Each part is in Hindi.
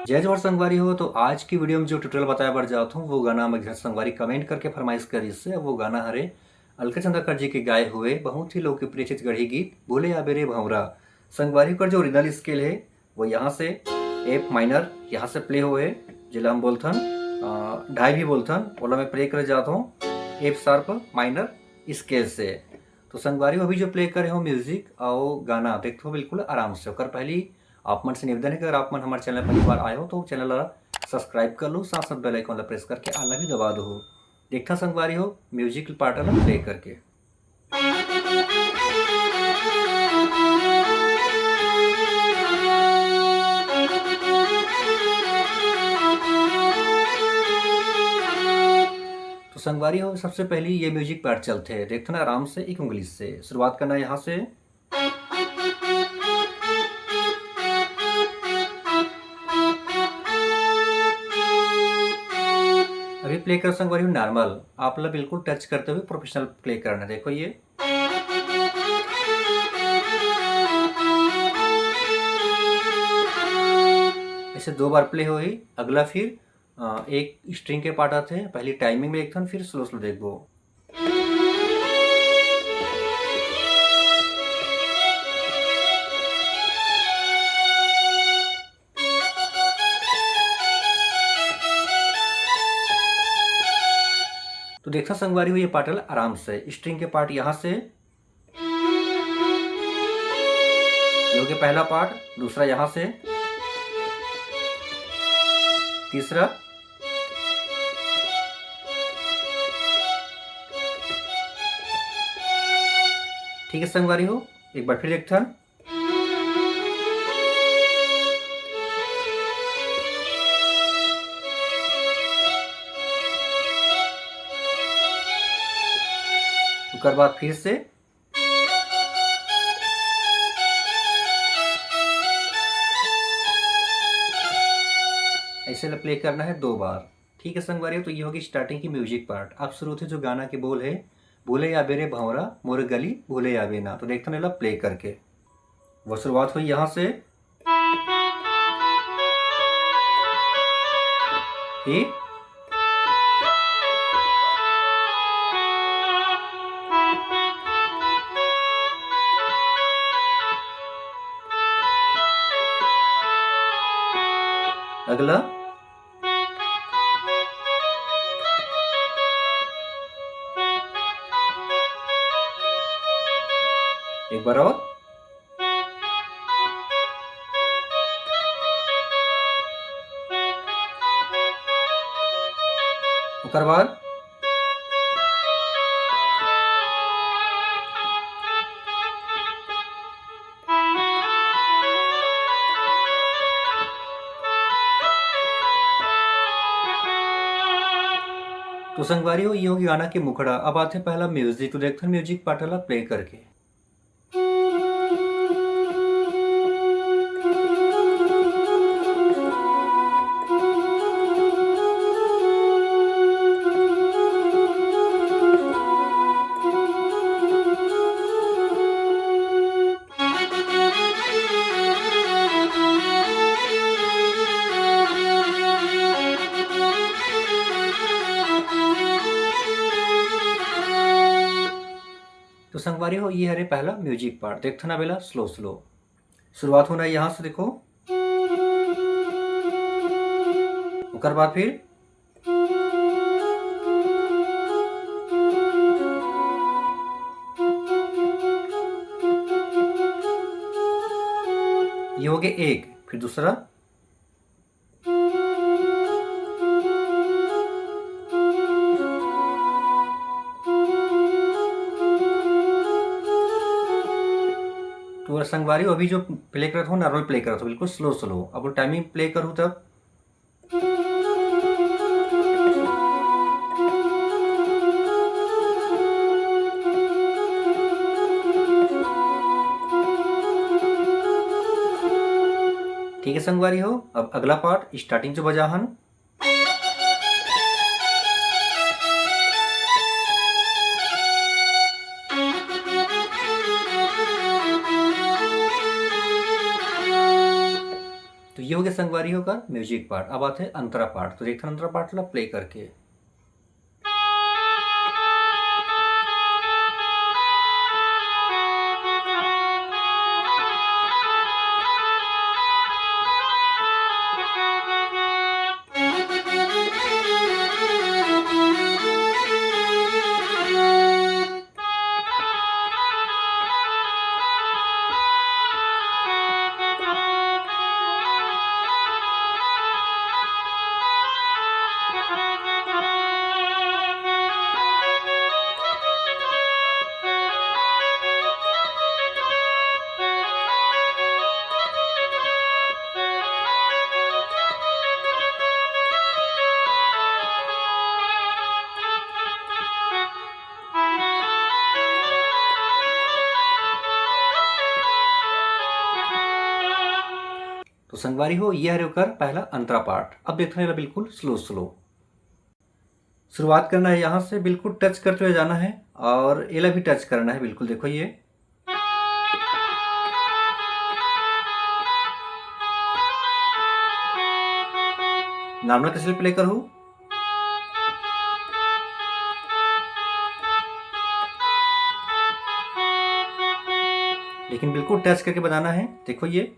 जय जोहर संगवारी हो। तो आज की वीडियो में जो ट्यूटोरियल बताया बर जात हूँ वो गाना में संगवारी कमेंट करके फरमाइश करी से वो गाना हरे अलका चंद्रकर जी के गाए हुए बहुत ही लोकप्रिय छत्तीसगढ़ी गीत बोले आबे रे भंवरा। संगवारी का जो ओरिजिनल स्केल है वो यहाँ से एफ माइनर यहाँ से प्ले हुए जिला हम बोलथन ढाई भी बोलथन ओला मैं प्ले कर जाता हूँ एफ शार्प माइनर स्केल से। तो संगवारी अभी जो प्ले करे हो म्यूजिक और गाना देखते हो बिल्कुल आराम से। और पहली आप मन से निवेदन है कि अगर आप मन हमारे चैनल पहली बार आए हो तो चैनल सब्सक्राइब कर लो, साथ साथ बेल आइकन प्रेस करके आला भी दबा दो। देखता संगवारी हो म्यूजिक पार्ट अलग प्ले करके। तो संगवारी हो सबसे पहली ये म्यूजिक पार्ट चलते हैं, देखते ना आराम से एक उंगली से शुरुआत करना है यहाँ से। अभी प्ले कर संगवारी हो नॉर्मल, आप लोग बिल्कुल टच करते हुए प्रोफेशनल प्ले करना। देखो ये ऐसे दो बार प्ले हो ही। अगला फिर एक स्ट्रिंग के पार्ट आते हैं, पहली टाइमिंग में एक फिर स्लो स्लो देखो। तो देखा संगवारी हो ये पार्ट आराम से स्ट्रिंग के पार्ट यहाँ से यो के पहला पार्ट, दूसरा यहाँ से, तीसरा, ठीक है संगवारी हो एक बार फिर देखता। उसके बाद फिर से ऐसे प्ले करना है दो बार। ठीक है संगवारी हो तो ये होगी स्टार्टिंग की म्यूजिक पार्ट। अब शुरू थे जो गाना के बोल है भूले या बेरे भंवरा मोर गली भूले या बेना। तो देखते ना प्ले करके वो शुरुआत हुई यहाँ से ही। अगला एक बार और, उसके बाद तो संगवारी हो ये होगी गाना के मुखड़ा। अब आते हैं पहला म्यूजिक। तो देखते हैं म्यूजिक पार्ट वाला प्ले करके। तो संगवारी हो ये हरे पहला म्यूजिक पार्ट। देखते ना बेला स्लो स्लो शुरुआत होना है यहाँ से देखो, उसके बाद फिर ये हो गया एक, फिर दूसरा, तो संगवारी अभी जो प्ले करत हो नॉर्मल प्ले करत हो बिल्कुल स्लो स्लो। अब टाइमिंग प्ले करूँ तब ठीक है संगवारी हो। अब अगला पार्ट स्टार्टिंग जो बजा हन तो ये हो गया संगवारी होकर म्यूजिक पार्ट। अब आते हैं अंतरा पार्ट। तो देखते हैं अंतरा पार्ट ला प्ले करके। तो संगवारी हो यह है होकर पहला अंतरा पार्ट। अब देखने वाला बिल्कुल स्लो स्लो शुरुआत करना है, यहाँ से बिल्कुल टच करते हुए जाना है और एला भी टच करना है। बिल्कुल देखो ये नॉर्मल कैसे प्ले करूँ, लेकिन बिल्कुल टच करके बजाना है। देखो ये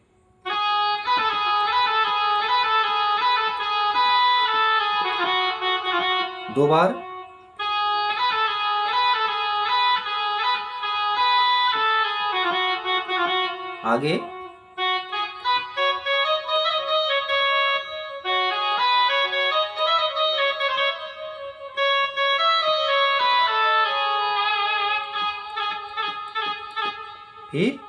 दो बार, आगे, फिर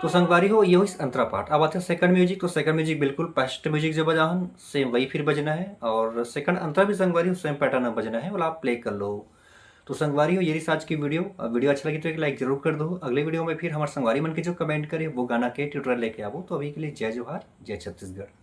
तो संगवारी हो ये हुई अंतरा पार्ट। अब आते हैं सेकंड म्यूजिक। तो सेकंड म्यूजिक बिल्कुल फर्स्ट म्यूजिक जो बजा हन सेम वही फिर बजना है, और सेकंड अंतरा भी संगवारी हो सेम पैटर्न में बजना है, वाला आप प्ले कर लो। तो संगवारी हो ये आज की वीडियो अच्छा लगी तो एक लाइक जरूर कर दो। अगले वीडियो में फिर हमारे संगवारी मन के जो कमेंट करे वो गाना के ट्यूटोरियल लेके आवो। तो अभी के लिए जय जोहार, जय छत्तीसगढ़।